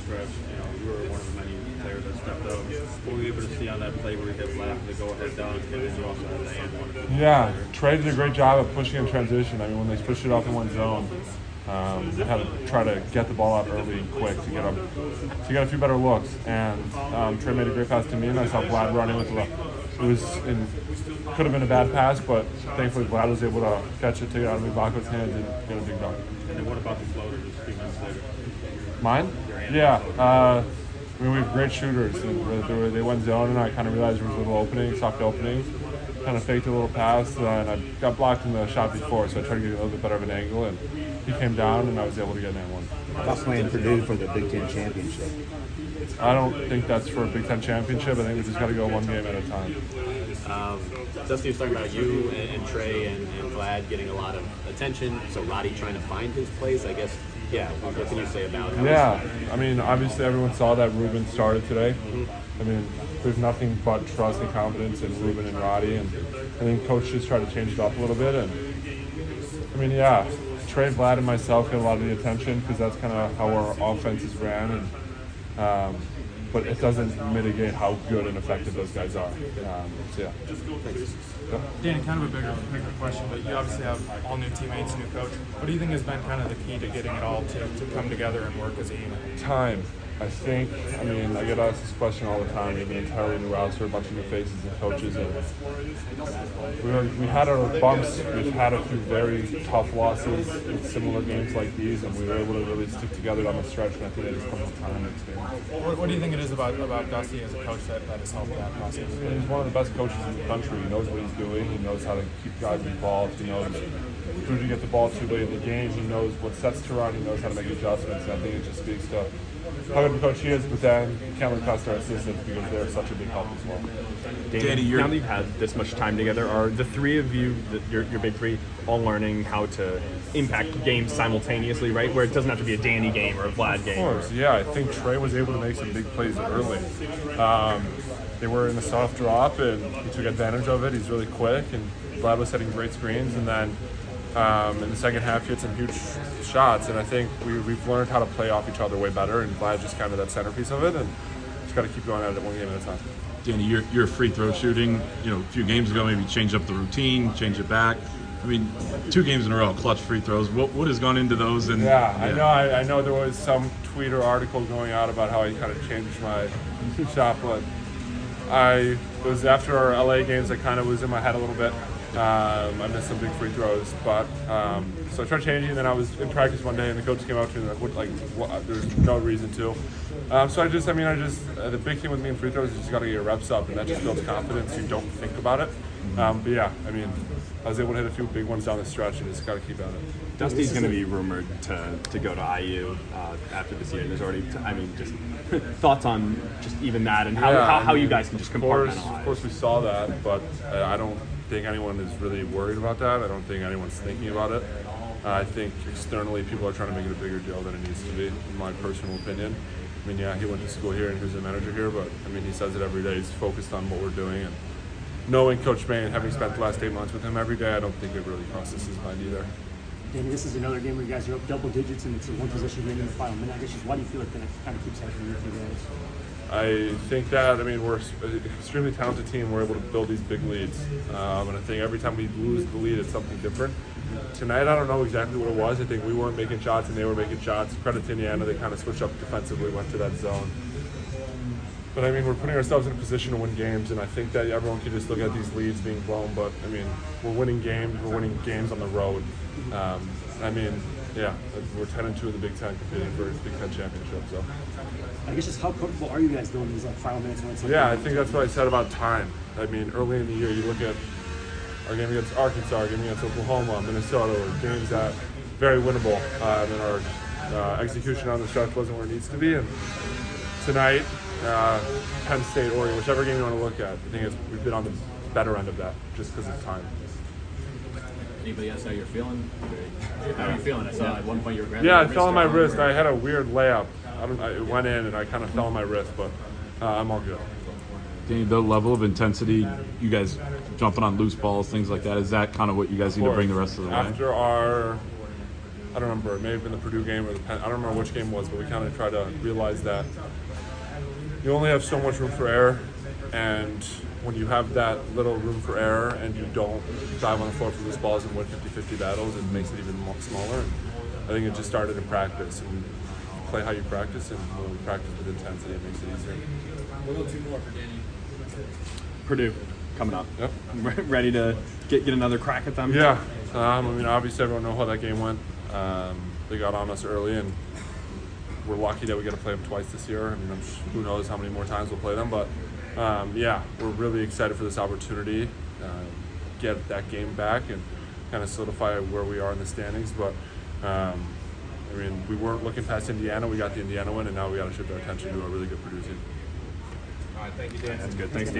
stretch, you were one of the many players that stepped up. What were you able to see on that play where he hit left, the go-ahead dunk, and then you also had the and one? Yeah, Trey did a great job of pushing in transition. I mean, when they switched it off in one zone, they had to try to get the ball out early and quick to get a few better looks. And Trey made a great pass to me, and I saw Vlad running with the left. Could have been a bad pass, but thankfully Vlad was able to catch it, take it out of Mbako's hands, and get a big dunk. And then what about the floater just a few minutes later? Mine? Yeah. I mean, we have great shooters. And they went zone, and I kind of realized there was a little opening, soft opening. Kind of faked a little pass, and I got blocked in the shot before, so I tried to get a little bit better of an angle, and he came down, and I was able to get an and one. About playing Purdue for the Big Ten championship. I don't think that's for a Big Ten championship. I think we just got to go one game at a time. Dusty was talking about you and Trey and Vlad getting a lot of attention. So Roddy trying to find his place, I guess. Yeah, what can you say about it? Yeah, I mean, obviously everyone saw that Ruben started today. I mean, there's nothing but trust and confidence in Ruben and Roddy, and I think coach just tried to change it up a little bit. And I mean, yeah, Trey, Vlad, and myself get a lot of the attention because that's kind of how our offense is ran. And but it doesn't mitigate how good and effective those guys are. So yeah. Danny, kind of a bigger question, but you obviously have all new teammates, new coach. What do you think has been kind of the key to getting it all to come together and work as a unit? Time. I mean, I get asked this question all the time. We have an entirely new roster, a bunch of new faces and coaches, and we had our bumps. We've had a few very tough losses in similar games like these, and we were able to really stick together down the stretch, and I think it just comes with time and experience. What do you think it is about Dusty as a coach that has helped that process? He's one of the best coaches in the country. He knows what he's doing. He knows how to keep guys involved. He knows who to get the ball to late in the game. He knows what sets to run. He knows how to make adjustments, and I think it just speaks to how good the coach he is, but then you can't look past our assistants because they're such a big help as well. Danny, now that you've had this much time together, are the three of you, your big three, all learning how to impact games simultaneously, right? Where it doesn't have to be a Danny game or a Vlad game. Of course, yeah. I think Trey was able to make some big plays early. They were in the soft drop, and he took advantage of it. He's really quick, and Vlad was setting great screens, and then in the second half, he had some huge shots, and I think we've learned how to play off each other way better, and Vlad's just kind of that centerpiece of it, and just got to keep going at it one game at a time. Danny, your free throw shooting, a few games ago, maybe change up the routine, change it back. I mean, 2 games in a row, clutch free throws. What has gone into those? And I know there was some tweet or article going out about how I kind of changed my shot, but it was after our LA games, I kind of was in my head a little bit. I missed some big free throws, but so I tried changing. And then I was in practice one day, and the coach came up to me and there's no reason to. So the big thing with me in free throws is you just got to get your reps up, and that just builds confidence. You don't think about it. But yeah, I mean, I was able to hit a few big ones down the stretch, and just got to keep at it. Dusty's going to be rumored to go to IU after this year. There's already, just thoughts on just even that and how you guys can just compartmentalize. Of course, we saw that, but I don't think anyone is really worried about that. I don't think anyone's thinking about it. I think externally people are trying to make it a bigger deal than it needs to be, in my personal opinion. I mean, yeah, he went to school here and he was a manager here, but I mean, he says it every day. He's focused on what we're doing, and knowing Coach May and having spent the last 8 months with him every day, I don't think it really crosses his mind either. Danny, this is another game where you guys are up double digits and it's a one possession game in the final minute. I guess just why do you feel like that kind of keeps happening with you guys? I think that, we're an extremely talented team. We're able to build these big leads. And I think every time we lose the lead, it's something different. Tonight, I don't know exactly what it was. I think we weren't making shots and they were making shots. Credit to Indiana, they kind of switched up defensively, went to that zone. But we're putting ourselves in a position to win games, and I think that everyone can just look at these leads being blown. But we're winning games. We're winning games on the road. We're 10-2 in the Big Ten, competing for a Big Ten championship. So, I guess just how comfortable are you guys doing these final minutes? I think that's what I said about time. Early in the year, you look at our game against Arkansas, our game against Oklahoma, Minnesota, or games that very winnable, and our execution on the stretch wasn't where it needs to be. And tonight, Penn State, Oregon, whichever game you want to look at, I think we've been on the better end of that just because of time. Anybody else how you're feeling? How are you feeling? I saw at one point you were grabbing I fell on my wrist. I had a weird layup. It went in and I kind of fell on my wrist, but I'm all good. Danny, the level of intensity, you guys jumping on loose balls, things like that, is that kind of what you guys need to bring the rest of the way? After our I don't remember, it may have been the Purdue game or the Penn, I don't remember which game it was, but we kind of tried to realize that you only have so much room for error, and when you have that little room for error and you don't dive on the floor for loose balls and win 50-50 battles, it makes it even smaller. And I think it just started in practice, and you play how you practice, and when we practice with intensity, it makes it easier. We'll go 2 more for Danny. Purdue coming up. Yep. Ready to get another crack at them? Yeah. I mean, obviously everyone knows how that game went. They got on us early, and we're lucky that we get to play them twice this year. I mean, who knows how many more times we'll play them, but yeah, we're really excited for this opportunity, get that game back and kind of solidify where we are in the standings. But I mean, we weren't looking past Indiana. We got the Indiana win, and now we got to shift our attention to a really good Purdue team. All right, thank you, Dan. That's good. Thanks, Dan.